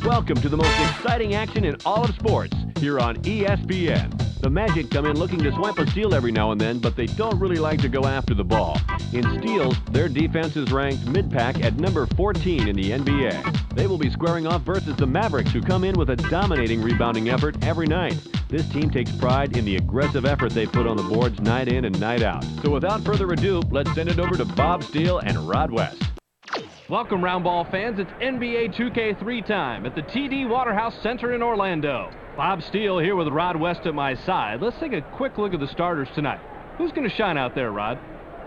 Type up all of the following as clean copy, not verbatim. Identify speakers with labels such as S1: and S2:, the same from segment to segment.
S1: Welcome to the most exciting action in all of sports here on ESPN. The Magic come in looking to swipe a steal every now and then, but they don't really like to go after the ball. In steals, their defense is ranked mid-pack at number 14 in the NBA. They will be squaring off versus the Mavericks, who come in with a dominating rebounding effort every night. This team takes pride in the aggressive effort they put on the boards night in and night out. So without further ado, let's send it over to Bob Steele and Rod West.
S2: Welcome, round ball fans. It's NBA 2K3 time at the TD Waterhouse Center in Orlando. Bob Steele here with Rod West at my side. Let's take a quick look at the starters tonight. Who's going to shine out there, Rod?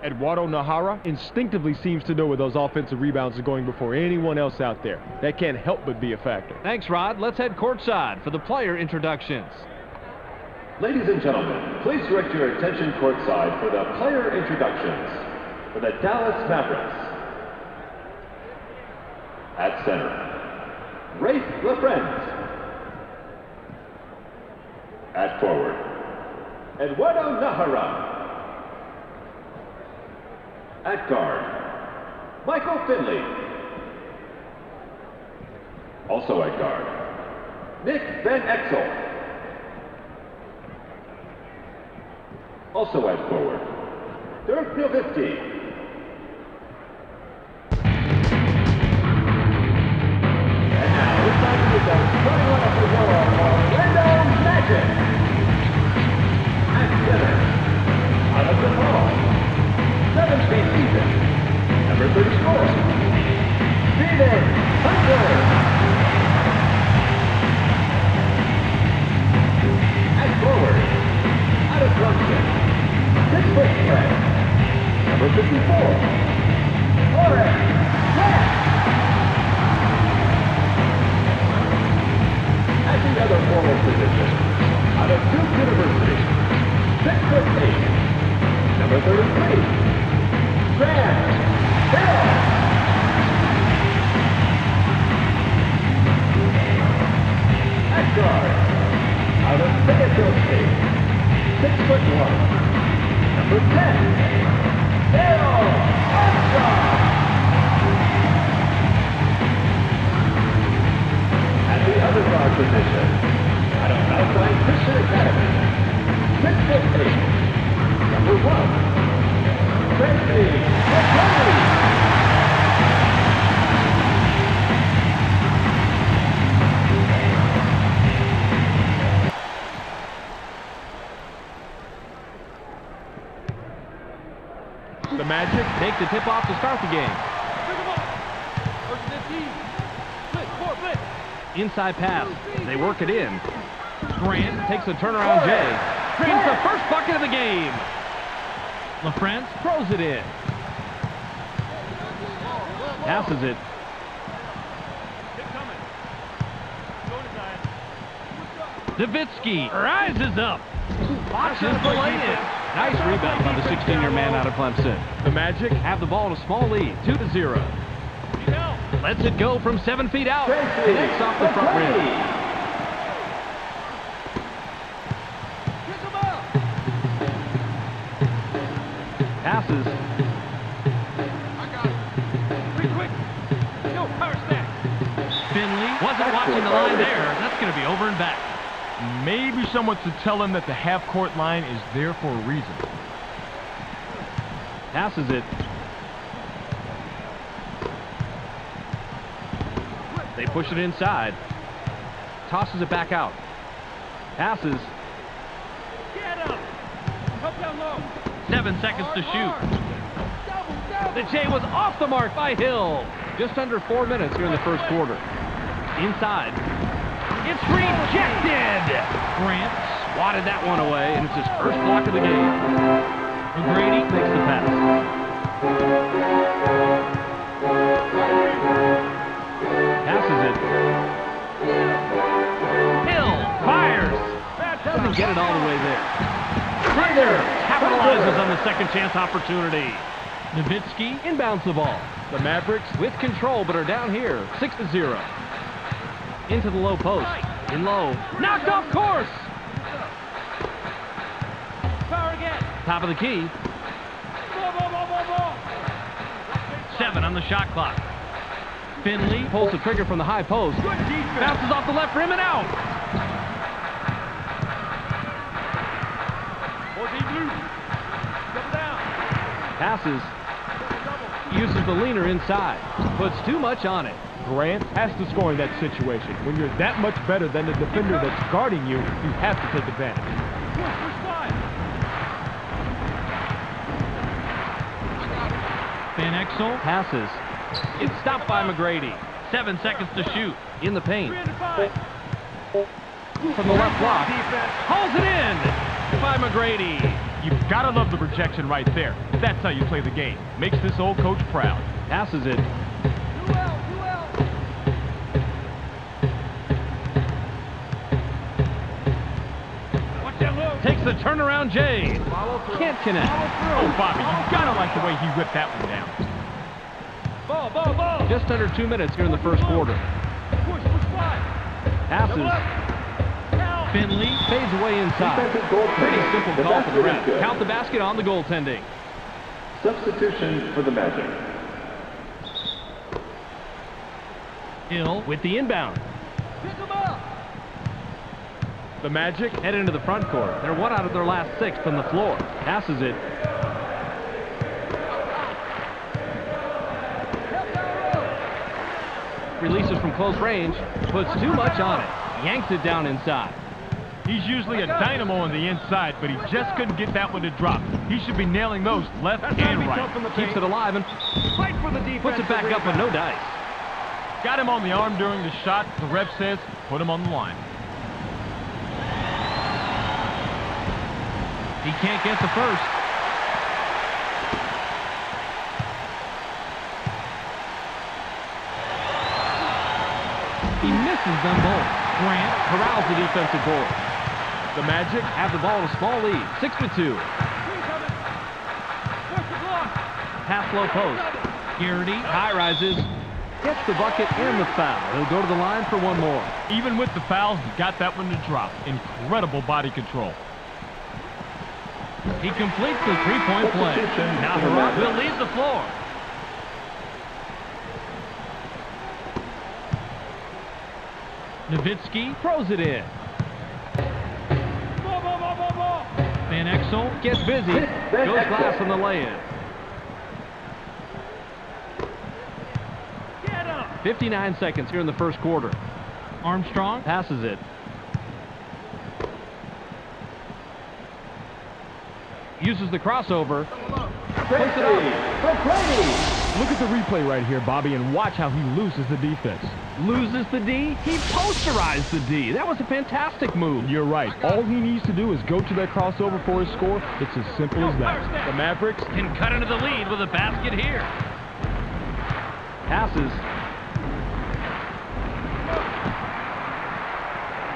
S3: Eduardo Nahara instinctively seems to know where those offensive rebounds are going before anyone else out there. That can't help but be a factor.
S2: Thanks, Rod. Let's head courtside for the player introductions.
S4: Ladies and gentlemen, please direct your attention courtside for the player introductions. For the Dallas Mavericks, at center, Rafe LaFrentz. At forward, Eduardo Nahara. At guard, Michael Finley. Also at guard, Nick Van Exel. Also at forward, Dirk Nowitzki. And now it's time to get the starting lineup for the Orlando Magic. At center, out of the ball, 7th season, number 34, Steven Hunter. At forward, out of Clemson, 6-foot spread, number 54, Oren Grant. At the other forward position, out of Duke University, 6'8", number 33, Grant Hill. At guard, out of Fayetteville State, 6'1", number 10, Bill Armstrong. At the other guard position, out of Southside Christian Academy, 6'8", number 1, Tracy McCoy.
S3: The Magic
S2: Take the tip-off to start the game. Inside pass. They work it in. Grant takes a turnaround J. Drains the first bucket of the game. LaFrentz throws it in. Passes it. Nowitzki rises up. Boxes the lay-in. Nice rebound by the 16-year man out of Clemson.
S3: The Magic
S2: Have the ball in a small lead, 2-0. Lets it go from 7 feet out. Connects off the front rim. Passes. Finley wasn't watching the line there. That's going to be over and back.
S3: maybe someone to tell him that the half-court line is there for a reason.
S2: Passes it. They push it inside. Tosses it back out. Passes.
S5: Get him! Come down low.
S2: 7 seconds to shoot. The J was off the mark by Hill. Just under 4 minutes here in the first quarter. Inside. It's rejected! Grant swatted that one away, and it's his first block of the game. McGrady makes the pass. Passes it. Hill fires. Doesn't get it all the way there. Slater capitalizes on the second chance opportunity. Nowitzki inbounds the ball.
S3: The Mavericks
S2: With control, but are down here, 6-0. Into the low post. In low. Knocked off course!
S5: Power again.
S2: Top of the key.
S5: Ball.
S2: 7 on the shot clock. Finley pulls the trigger from the high post.
S5: Good defense.
S2: Bounces off the left rim and out.
S5: 14 blue. Double down.
S2: Passes. Uses the leaner inside. Puts too much on it.
S3: Grant has to score in that situation. When you're that much better than the defender that's guarding you, you have to take advantage.
S5: Push side.
S2: Van Exel passes. It's stopped by McGrady. 7 seconds to shoot. In the paint.
S5: 3 and 5.
S2: From the left block. Hauls it in by McGrady.
S3: You've got to love the projection right there. That's how you play the game. Makes this old coach proud.
S2: Passes it.
S5: Do well. Watch that look.
S2: Takes the turnaround J. Can't connect.
S3: Oh, Bobby, you got to like the way he whipped that one down.
S5: Ball.
S2: Just under 2 minutes here in the first quarter.
S5: Push wide.
S2: Passes. Finley fades away inside. Pretty simple call for the ref. Count the basket on the goaltending.
S4: Substitution for the Magic.
S2: Hill with the inbound.
S5: Pick him up.
S3: The Magic
S2: Head into the front court. They're 1 out of their last 6 from the floor. Passes it. Releases from close range. Puts too much on it. Yanks it down inside.
S3: He's usually a dynamo on the inside, but he just couldn't get that one to drop. He should be nailing those left and right.
S2: Keeps it alive and
S5: Fight for the defense.
S2: puts it back up with no dice.
S3: Got him on the arm during the shot. The ref says, put him on the line.
S2: He can't get the first. He misses them both. Grant corrals the defensive board.
S3: The Magic
S2: Have the ball in a small lead. 6-2. Pass low post. Garrity high rises. Gets the bucket and the foul. He'll go to the line for one more.
S3: even with the fouls, he got that one to drop. Incredible body control.
S2: He completes the three-point play. Now Herod will leave the floor. Nowitzki throws it in. Van Exel gets busy. Goes glass on the lay-in. 59 seconds here in the first quarter. Armstrong passes it. Uses the crossover. Puts it up.
S3: Look at the replay right here, Bobby, and watch how he loses the defense.
S2: Loses the D. He posterized the D. That was a fantastic move.
S3: You're right. All he needs to do is go to that crossover for his score. It's as simple as that. The Mavericks
S2: Can cut into the lead with a basket here. Passes.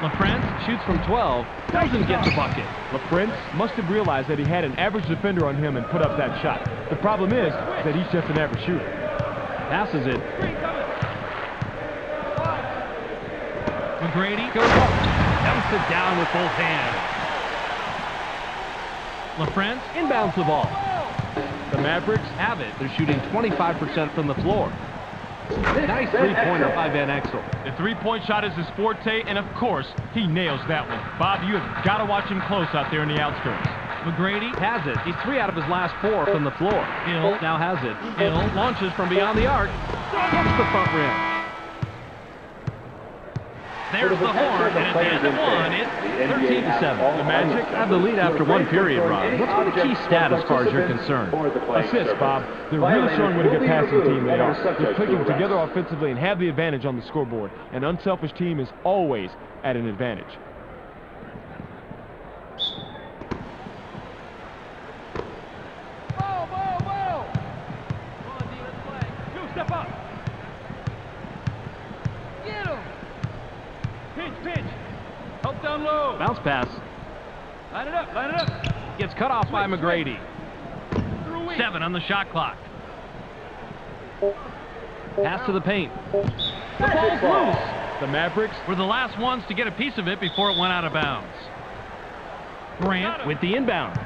S2: LaFrance shoots from 12. Doesn't get the bucket.
S3: LaFrance must have realized that he had an average defender on him and put up that shot. The problem is that he's just an average shooter.
S2: Passes it. McGrady goes up. Dumps it down with both hands. LaFrance inbounds the ball.
S3: The Mavericks
S2: Have it. They're shooting 25% from the floor. Nice three-pointer by Van Exel.
S3: The three-point shot is his forte, and of course, he nails that one. Bob, you have got to watch him close out there in the outskirts.
S2: McGrady has it. He's 3 out of his last 4 from the floor. Hill now has it. Hill launches from beyond the arc. Hits the front rim. There's the horn, and at the end of one, it's 13-7.
S3: The Magic
S2: Have the lead after one period, Ron. What's been the key stat as far as you're concerned?
S3: assists, Bob. They're really showing what a good passing team they are. They're clicking together offensively and have the advantage on the scoreboard. An unselfish team is always at an advantage.
S5: Step up. Get him. Pitch. Help down low.
S2: Bounce pass.
S5: Line it up.
S2: Gets cut off by McGrady. 7 on the shot clock. Pass to the paint. The ball's loose.
S3: The Mavericks
S2: Were the last ones to get a piece of it before it went out of bounds. Grant with the inbound.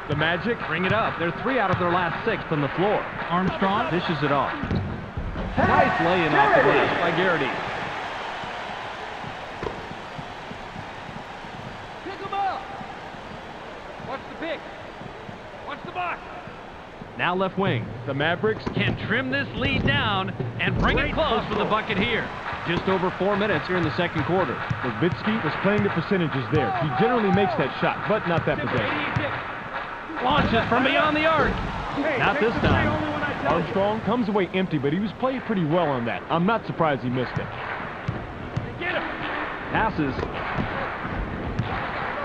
S3: The Magic
S2: Bring it up. They're 3 out of their last 6 from the floor. Armstrong dishes it off. Nice laying off the glass by Garrity.
S5: Pick him up. Watch the pick. Watch the box.
S2: Now left wing.
S3: The Mavericks
S2: Can trim this lead down and bring it close with the bucket here. Just over 4 minutes here in the second quarter.
S3: Nowitzki was playing the percentages there. He generally makes that shot, but not that possession.
S2: Launches from beyond the arc. Not this time.
S3: Armstrong comes away empty, but he was playing pretty well on that. I'm not surprised he missed it.
S5: Get him.
S2: Passes.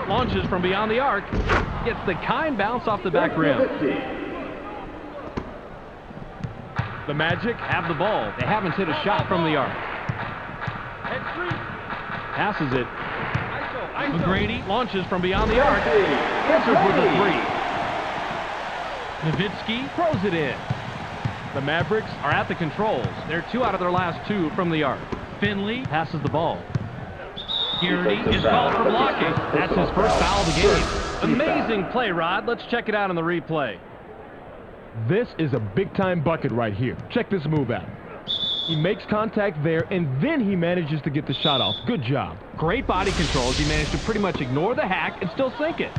S2: Launches from beyond the arc. Gets the kind bounce off the back rim.
S3: The Magic
S2: Have the ball. They haven't hit a shot from the arc.
S5: Head street.
S2: Passes it.
S5: ISO.
S2: McGrady launches from beyond the arc. Answers with a three. Nowitzki throws it in.
S3: The Mavericks
S2: Are at the controls. They're 2 out of their last 2 from the arc. Finley passes the ball. Garrity is called for blocking. That's his first foul of the game. Amazing play, Rod. Let's check it out on the replay.
S3: This is a big-time bucket right here. Check this move out. He makes contact there, and then he manages to get the shot off. Good job.
S2: Great body control as he managed to pretty much ignore the hack and still sink it.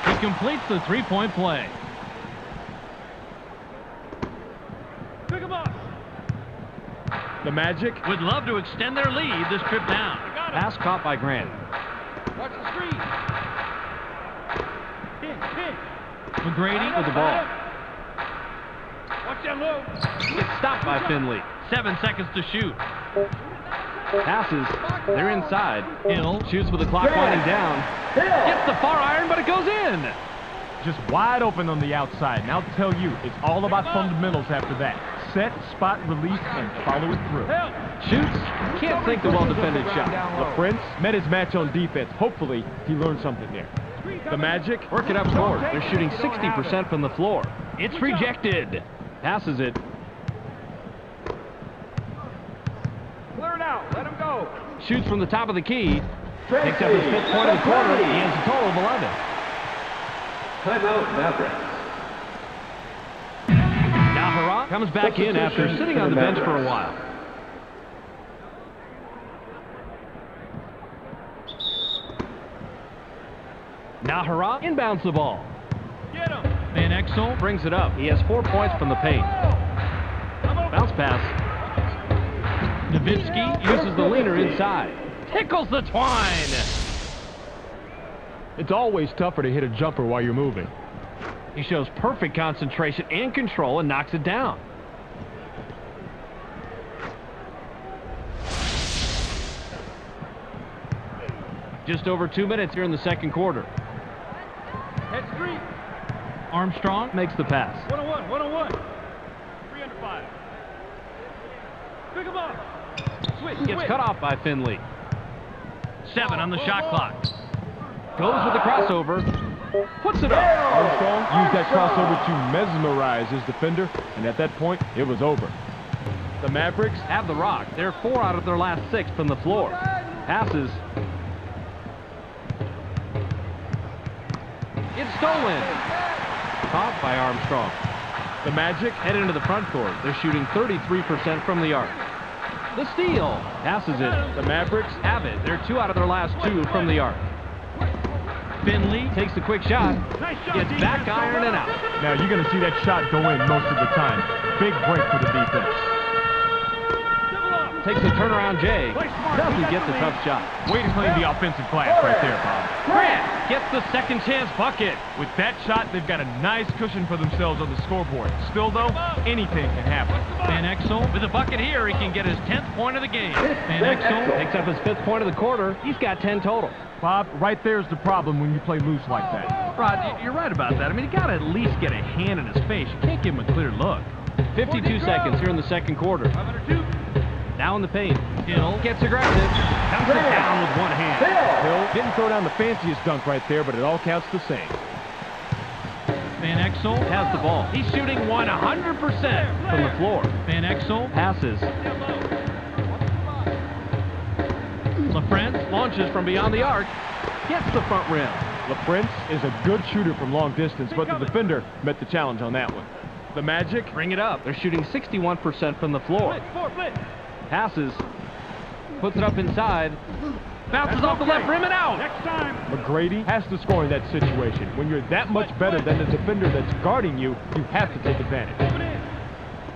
S2: He completes the three-point play.
S5: Pick him up.
S3: The Magic
S2: Would love to extend their lead this trip down. Pass caught by Grant.
S5: Watch the screen. Pin.
S2: McGrady with the ball.
S5: Watch that low.
S2: Gets stopped by Finley. 7 seconds to shoot. Passes. They're inside. Hill shoots with the clock winding down. Gets the far iron, but it goes in.
S3: just wide open on the outside. And I'll tell you, it's all about fundamentals after that. Set, spot, release, and follow it through.
S2: Shoots. Can't think the well-defended shot.
S3: The Prince met his match on defense. Hopefully, he learned something there. The Magic
S2: work it up court. They're shooting 60% from the floor. It's rejected. Passes it.
S5: Clear it out. Let him go.
S2: Shoots from the top of the key. Picks up his fifth point of the quarter. He has a total of 11.
S4: Timeout, Mavericks.
S2: Now Hurrah comes back in after sitting on the bench for a while. Now Hurrah inbounds the ball.
S5: Get him.
S2: Van Exel brings it up. He has 4 points from the paint. Bounce pass. Nowitzki uses the leaner inside. Tickles the twine.
S3: It's always tougher to hit a jumper while you're moving.
S2: He shows perfect concentration and control and knocks it down. Just over 2 minutes here in the second quarter.
S5: Head street.
S2: Armstrong makes the pass.
S5: 1-on-1. 1-on-1. 3 under 5. Pick him up. Switch.
S2: Gets cut off by Finley. 7 on the shot clock. Goes with the crossover. Puts it up.
S3: Armstrong used that crossover to mesmerize his defender, and at that point, it was over. The Mavericks
S2: Have the rock. They're 4 out of their last 6 from the floor. Passes. It's stolen. Caught by Armstrong.
S3: The Magic
S2: Head into the front court. They're shooting 33% from the arc. The steal. Passes it.
S3: The Mavericks
S2: Have it. They're 2 out of their last 2 from the arc. Finley takes a quick shot. Gets back iron and out.
S3: Now you're going to see that shot go in most of the time. Big break for the defense.
S2: Takes a turnaround J. Doesn't get the tough shot.
S3: Way to clean the offensive glass right there, Bob.
S2: Grant gets the second chance bucket.
S3: With that shot, they've got a nice cushion for themselves on the scoreboard. Still, though, anything can happen.
S2: Van Exel with a bucket here. He can get his 10th point of the game. Van Exel picks up his 5th point of the quarter. He's got 10 total.
S3: Bob, right there's the problem when you play loose like that.
S2: Rod, you're right about that. I mean, you got to at least get a hand in his face. You can't give him a clear look. 52 seconds here in the second quarter.
S5: 5 under 2.
S2: Now in the paint. Hill gets aggressive. Counts it down with one hand.
S3: Hill didn't throw down the fanciest dunk right there, but it all counts the same.
S2: Van Exel has the ball. He's shooting 100% from the floor. Van Exel passes. LaFrance launches from beyond the arc. Gets the front rim.
S3: Prince is a good shooter from long distance, but the defender met the challenge on that one. The Magic
S2: bring it up. They're shooting 61% from the floor. Passes. Puts it up inside. Bounces off the left rim and out.
S5: Next time.
S3: McGrady has to score in that situation. When you're that much better than the defender that's guarding you, you have to take advantage.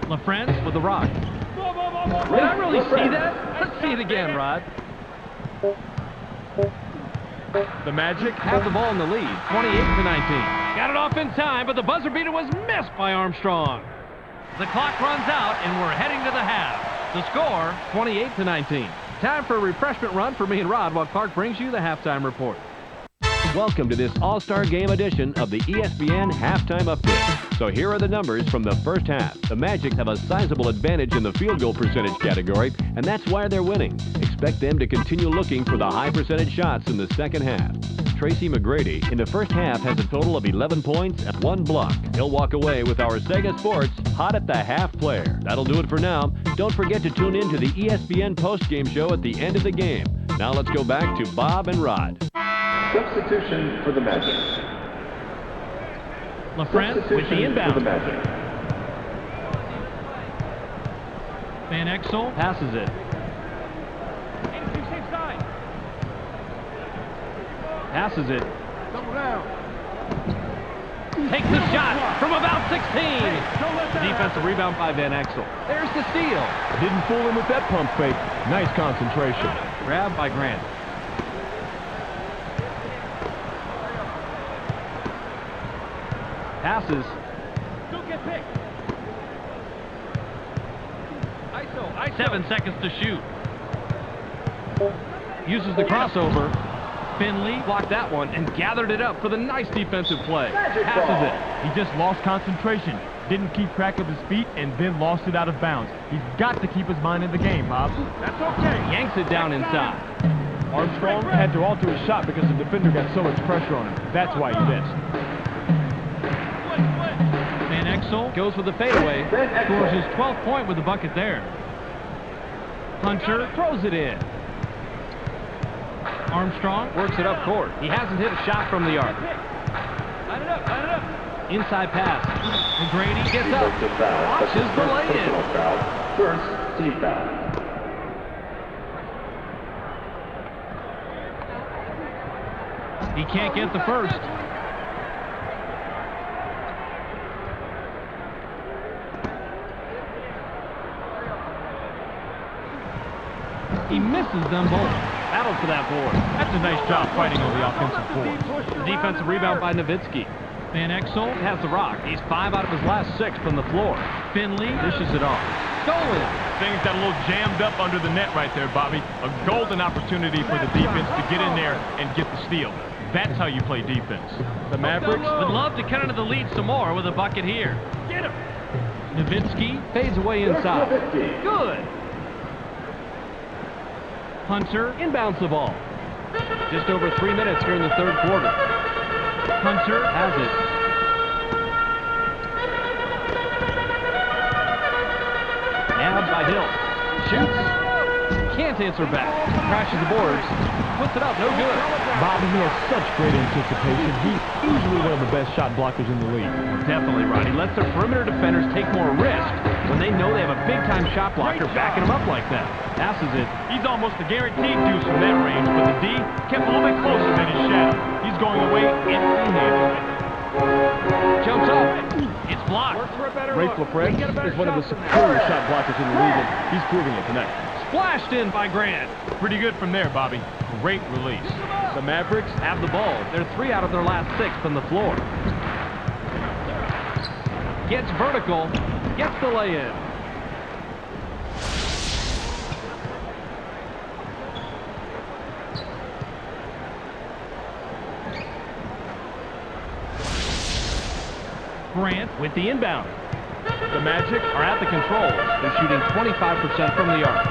S2: LaFrance with the rock. Did I really see that? Let's see it again, Rod.
S3: The Magic
S2: have the ball in the lead, 28-19. Got it off in time, but the buzzer beater was missed by Armstrong. The clock runs out, and we're heading to the half. The score, 28-19. Time for a refreshment run for me and Rod while Clark brings you the halftime report.
S1: Welcome to this All-Star Game edition of the ESPN Halftime Update. So here are the numbers from the first half. The Magic have a sizable advantage in the field goal percentage category, and that's why they're winning. Expect them to continue looking for the high percentage shots in the second half. Tracy McGrady in the first half has a total of 11 points and 1 block. He'll walk away with our Sega Sports Hot at the Half player. That'll do it for now. Don't forget to tune in to the ESPN postgame show at the end of the game. Now let's go back to Bob and Rod.
S4: Substitution for the Magic.
S2: LaFrance with the inbound.
S4: For the Magic.
S2: Van Exel passes it. Passes it.
S5: Double down.
S2: Takes the shot from about 16. Defensive rebound by Van Exel. There's the steal.
S3: didn't fool him with that pump fake. Nice concentration.
S2: Grab by Grant. Passes.
S5: Don't get picked. ISO.
S2: 7 seconds to shoot. Uses the crossover. Finley blocked that one and gathered it up for the nice defensive play. Passes it.
S3: He just lost concentration, didn't keep track of his feet, and then lost it out of bounds. He's got to keep his mind in the game, Bob.
S5: That's okay.
S2: Yanks it down inside.
S3: Armstrong had to alter his shot because the defender got so much pressure on him. That's why he missed.
S2: Van Exel goes for the fadeaway. Scores his 12th point with the bucket there. Hunter throws it in. Armstrong works it up court. He hasn't hit a shot from the arc.
S5: Line it up. Line it up.
S2: Inside pass. McGrady gets up. Watches the lay-in.
S4: First team foul.
S2: He can't get the first. He misses them both. Battled for that board.
S3: That's a nice job fighting on the offensive board.
S2: The defensive rebound by Nowitzki. Van Exel has the rock. He's 5 out of his last 6 from the floor. Finley dishes it off. Stolen.
S3: Things got a little jammed up under the net right there, Bobby. A golden opportunity for the defense to get in there and get the steal. That's how you play defense. The Mavericks
S2: would love to cut into the lead some more with a bucket here.
S5: Get him.
S2: Nowitzki fades away inside. Good. Hunter inbounds the ball. Just over 3 minutes here in the third quarter. Hunter has it. Nabbed by Hill. Shoots. Can't answer back. Crashes the boards. Puts it up. No good.
S3: Bobby, he has such great anticipation. He's easily one of the best shot blockers in the league.
S2: Definitely, Rod. He lets their perimeter defenders take more risk when they know they have a big-time shot blocker backing them up like that. Passes it.
S3: He's almost a guaranteed deuce from that range, but the D kept a little bit closer than his shadow. He's going away empty-handed.
S2: Jumps up. It's blocked.
S3: Rafe LaFrance is one of the superior shot blockers in the league, and he's proving it tonight.
S2: Splashed in by Grant.
S3: Pretty good from there, Bobby. Great release. The Mavericks
S2: have the ball. They're 3 out of their last 6 from the floor. Gets vertical. Gets the lay-in. Grant with the inbound.
S3: The Magic
S2: are at the controls. They're shooting 25% from the arc.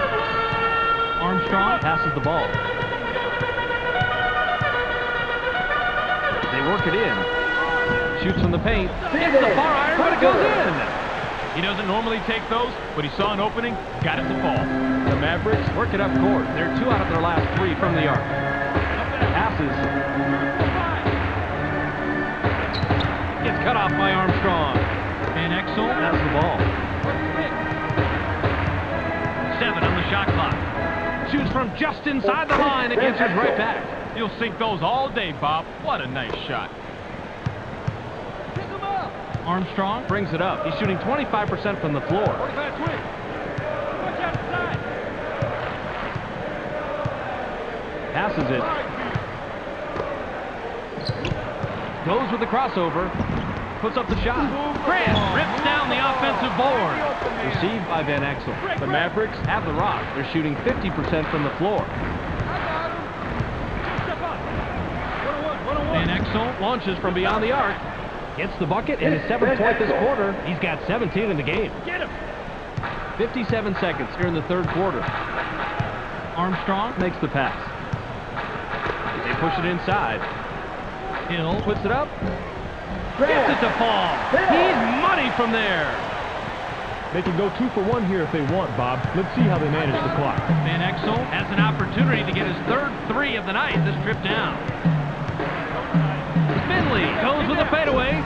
S2: Armstrong passes the ball. They work it in. Shoots from the paint. Hits the far iron, but it goes in.
S3: He doesn't normally take those, but he saw an opening, got it to fall. The Mavericks
S2: work it up court. They're 2 out of their last 3 from the arc. Passes. off by Armstrong. Van Exel has the ball. 7 on the shot clock. Shoots from just inside the line and answers right back.
S3: You'll sink those all day, Bob. What a nice shot.
S2: Armstrong brings it up. He's shooting 25% from the floor. Passes it. Goes with the crossover. Puts up the shot. Grant rips down the offensive board. Received by Van Exel.
S3: The Mavericks
S2: Have the rock. They're shooting 50% from the floor. Van Exel launches from beyond the arc. Gets the bucket and his 7th point this quarter. He's got 17 in the game.
S5: Get him.
S2: 57 seconds here in the third quarter. Armstrong makes the pass. They push it inside. Hill puts it up. Gets it to fall. He's money from there.
S3: They can go 2 for 1 here if they want, Bob. Let's see how they manage the clock.
S2: Van Exel has an opportunity to get his 3rd 3 of the night this trip down. Finley goes with a fadeaway.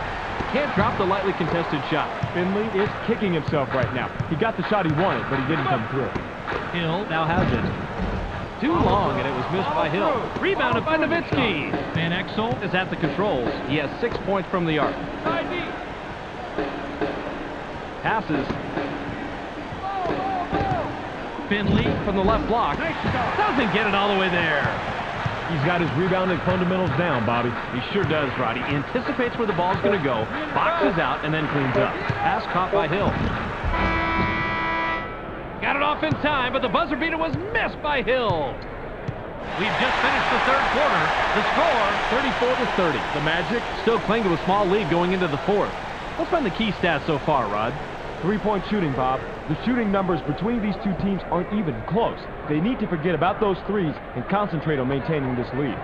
S2: Can't drop the lightly contested shot.
S3: Finley is kicking himself right now. He got the shot he wanted, but he didn't come through.
S2: Hill now has it. Too long, and it was missed by Hill. Rebounded by Nowitzki. Van Exel is at the controls. He has 6 points from the arc. Passes. Finley from the left block. Doesn't get it all the way there.
S3: He's got his rebounding fundamentals down, Bobby.
S2: He sure does, Rod. He anticipates where the ball's going to go, boxes out, and then cleans up. Pass caught by Hill. Got it off in time, but the buzzer beater was missed by Hill. We've just finished the third quarter. The score, 34-30.
S3: The Magic
S2: still cling to a small lead going into the fourth. What's been the key stats so far, Rod?
S3: 3-point shooting, Bob. The shooting numbers between these two teams aren't even close. They need to forget about those threes and concentrate on maintaining this lead.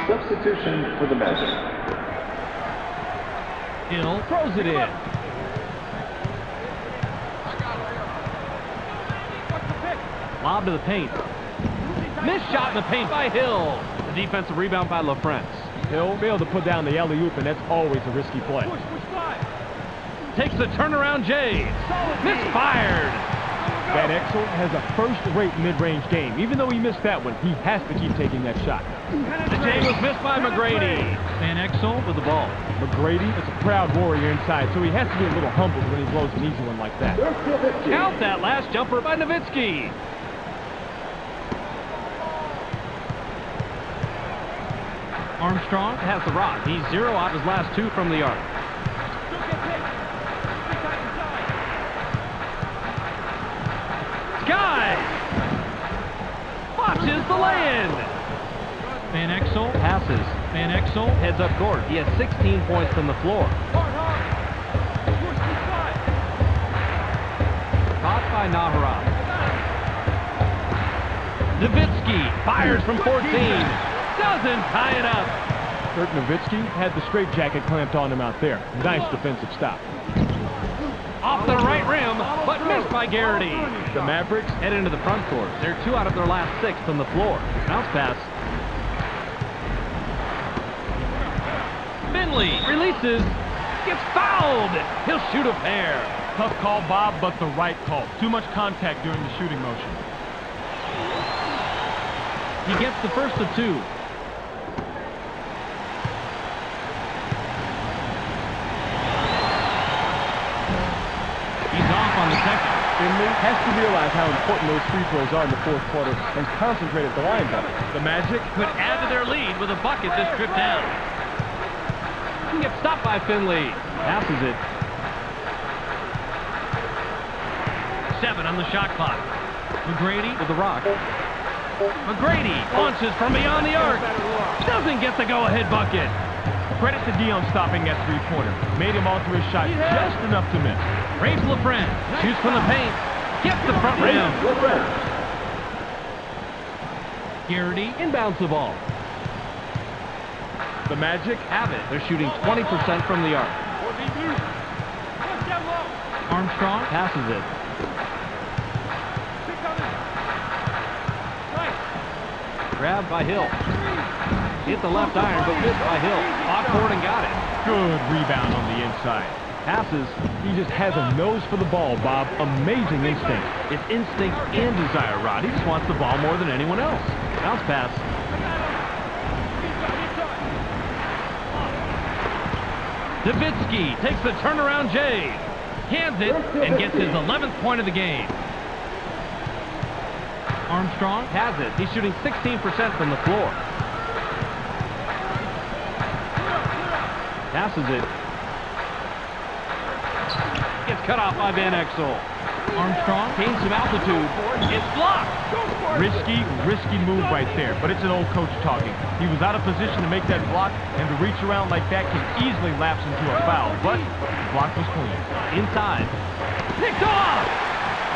S4: Substitution for the Magic.
S2: Hill throws it in. Lob to the paint. Missed shot in the paint by Hill. The defensive rebound by LaFrance.
S3: Hill failed to put down the alley-oop, and that's always a risky play.
S2: Takes the turnaround Jay. Misfired.
S3: Van Exel has a first-rate mid-range game. Even though he missed that one, he has to keep taking that shot.
S2: The Jay was missed by McGrady. Van Exel with the ball.
S3: McGrady is a proud warrior inside, so he has to be a little humbled when he blows an easy one like that.
S2: Count that last jumper by Nowitzki. Armstrong has the rock. He's 0 out his last 2 from the arc. Guys! Watches the lay-in. Van Exel passes. Van Exel heads up court. He has 16 points from the floor. Caught by Naharov. Nowitzki fires from 14. Doesn't tie it up.
S3: Dirk Nowitzki had the straitjacket clamped on him out there. Nice defensive stop.
S2: Off the right rim, but missed by Garrity.
S3: The Mavericks
S2: head into the front court. They're 2 out of their last 6 from the floor. Bounce pass. Finley releases. Gets fouled. He'll shoot a pair.
S3: Tough call, Bob, but the right call. Too much contact during the shooting motion.
S2: He gets the first of 2. He's off on the second.
S3: Finley has to realize how important those free throws are in the fourth quarter and concentrate at the line better. The Magic
S2: could add to their lead with a bucket this trip down. He gets stopped by Finley. Passes it. 7 on the shot clock. McGrady with the rock. McGrady launches from beyond the arc. Doesn't get the go-ahead bucket.
S3: Credit to Dion stopping that three-pointer. Made him alter his shot just enough to miss.
S2: Raves LaFrance. Shoots from the paint. Gets the front rim. Garrity inbounds the ball.
S3: The Magic
S2: have it. They're shooting 20% from the arc. Armstrong passes it. Grabbed by Hill. Hit the left iron, but missed by Hill. Off court and got it.
S3: Good rebound on the inside.
S2: Passes.
S3: He just has a nose for the ball, Bob. Amazing instinct.
S2: It's instinct and desire, Rod. He just wants the ball more than anyone else. Bounce pass. Davitsky takes the turnaround J. Hands it and gets his 11th point of the game. Armstrong has it. He's shooting 16% from the floor. Passes it. Gets cut off by Van Exel. Armstrong gains some altitude. It's blocked.
S3: Risky move right there, but it's an old coach talking. He was out of position to make that block, and to reach around like that can easily lapse into a foul, but the block was clean.
S2: Inside. Picked off!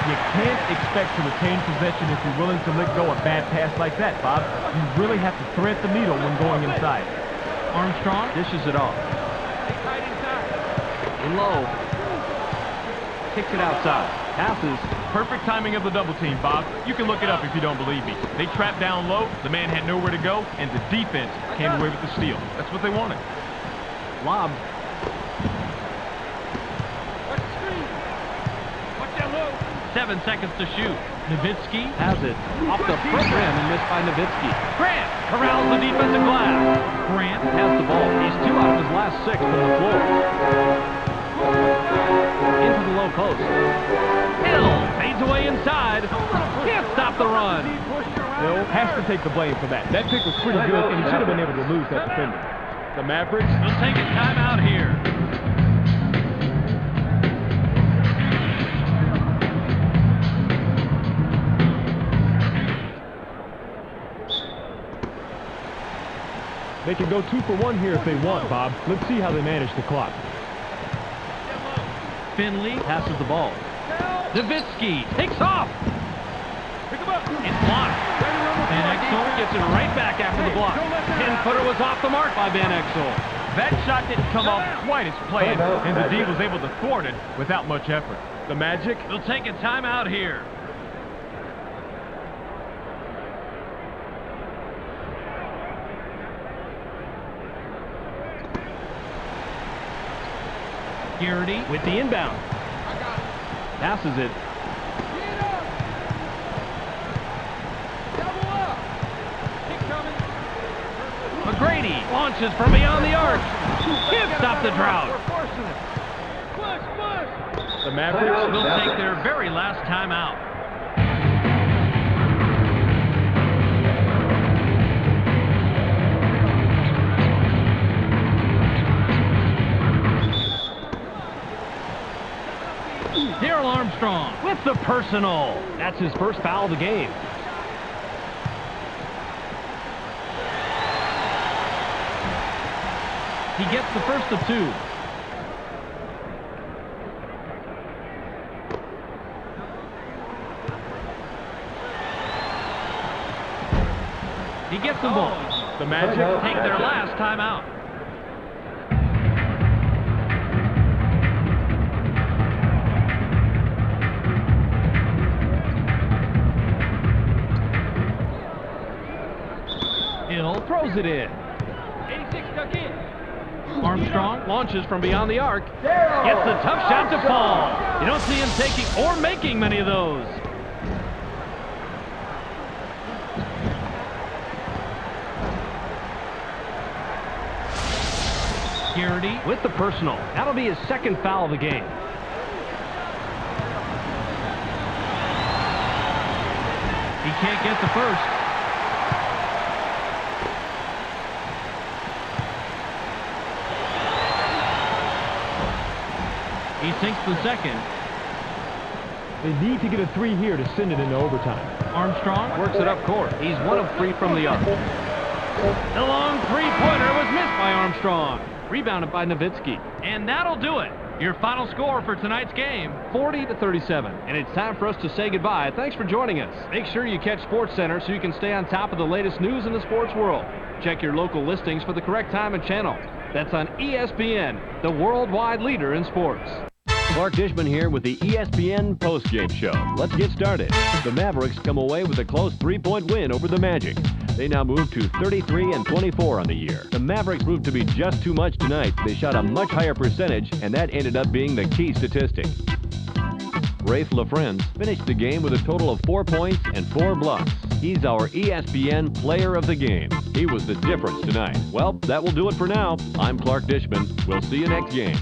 S3: You can't expect to retain possession if you're willing to let go a bad pass like that, Bob. You really have to thread the needle when going inside.
S2: Armstrong dishes it off. In low. Kicks it outside. Passes.
S3: Perfect timing of the double team, Bob. You can look it up if you don't believe me. They trapped down low, the man had nowhere to go, and the defense came away with the steal. That's what they wanted.
S2: Lob. 7 seconds to shoot. Nowitzki has it. Off the front rim and missed by Nowitzki. Grant corrals the defensive glass. Grant has the ball. He's 2 out of his last 6 from the floor. Into the low post. Hill fades away inside. Can't stop the run.
S3: Hill has to take the blame for that. That pick was pretty good, and he should have been able to lose that defender. The Mavericks
S2: will take a timeout here.
S3: They can go 2 for 1 here if they want, Bob. Let's see how they manage the clock.
S2: Finley passes the ball. Davitsky takes off. It's blocked. Van Exel gets it right back after the block. 10-footer was off the mark by Van Exel.
S3: That shot didn't come off quite as planned, and the D was able to thwart it without much effort. The Magic
S2: will take a timeout here. Garrity with the inbound. Passes it. McGrady launches from beyond the arc. Can't stop the drought.
S3: The Mavericks
S2: will take their very last timeout. Darrell Armstrong with the personal. That's his first foul of the game. He gets the first of 2. He gets them both.
S3: The Magic
S2: take their last timeout. Hill throws it in. 86 tuck in. Armstrong launches from beyond the arc. Gets the tough shot to fall. You don't see him taking or making many of those. Garrity with the personal. That'll be his second foul of the game. He can't get the first. He sinks the second.
S3: They need to get a 3 here to send it into overtime.
S2: Armstrong works it up court. He's 1 of 3 from the arc. The long three-pointer was missed by Armstrong. Rebounded by Nowitzki. And that'll do it. Your final score for tonight's game, 40-37. And it's time for us to say goodbye. Thanks for joining us. Make sure you catch SportsCenter so you can stay on top of the latest news in the sports world. Check your local listings for the correct time and channel. That's on ESPN, the worldwide leader in sports.
S1: Clark Dishman here with the ESPN postgame show. Let's get started. The Mavericks come away with a close 3-point win over the Magic. They now move to 33-24 on the year. The Mavericks proved to be just too much tonight. They shot a much higher percentage, and that ended up being the key statistic. Rafe LaFrance finished the game with a total of 4 points and 4 blocks. He's our ESPN Player of the Game. He was the difference tonight. Well, that will do it for now. I'm Clark Dishman. We'll see you next game.